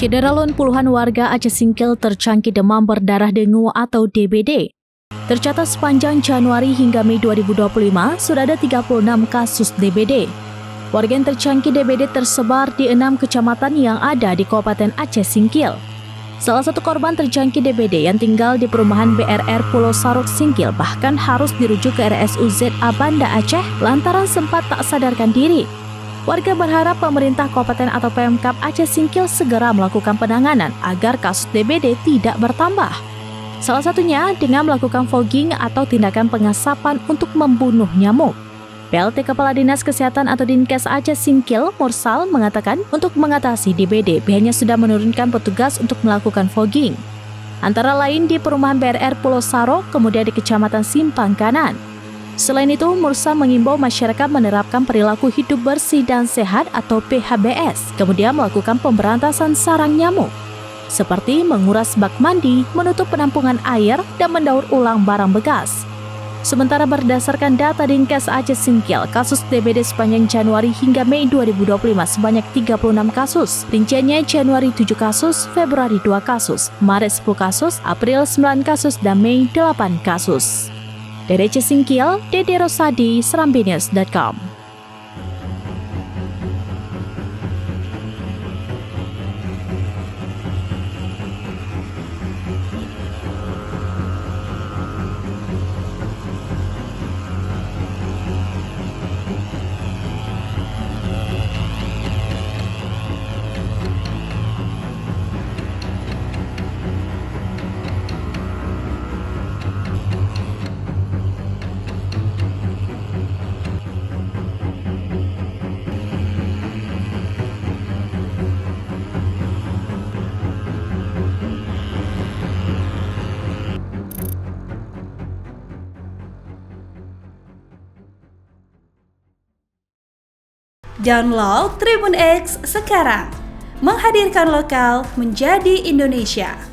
Syederalun puluhan warga Aceh Singkil terjangkit demam berdarah dengue atau DBD. Tercatat sepanjang Januari hingga Mei 2025, sudah ada 36 kasus DBD. Warga yang terjangkit DBD tersebar di 6 kecamatan yang ada di Kabupaten Aceh Singkil. Salah satu korban terjangkit DBD yang tinggal di perumahan BRR Pulau Sarok Singkil bahkan harus dirujuk ke RSUZ Banda Aceh lantaran sempat tak sadarkan diri. Warga berharap pemerintah kabupaten atau Pemkab Aceh Singkil segera melakukan penanganan agar kasus DBD tidak bertambah. Salah satunya dengan melakukan fogging atau tindakan pengasapan untuk membunuh nyamuk. PLT Kepala Dinas Kesehatan atau Dinkes Aceh Singkil, Mursal, mengatakan untuk mengatasi DBD pihaknya sudah menurunkan petugas untuk melakukan fogging. Antara lain di perumahan BRR Pulau Sarok, kemudian di Kecamatan Simpang Kanan. Selain itu, Mursal mengimbau masyarakat menerapkan perilaku hidup bersih dan sehat atau PHBS, kemudian melakukan pemberantasan sarang nyamuk, seperti menguras bak mandi, menutup penampungan air, dan mendaur ulang barang bekas. Sementara berdasarkan data Dinkes Aceh Singkil, kasus DBD sepanjang Januari hingga Mei 2025 sebanyak 36 kasus. Rinciannya Januari 7 kasus, Februari 2 kasus, Maret 10 kasus, April 9 kasus, dan Mei 8 kasus. Dari Aceh Singkil, Dede Rosadi, serambinews.com. Download Tribun X sekarang, menghadirkan lokal menjadi Indonesia.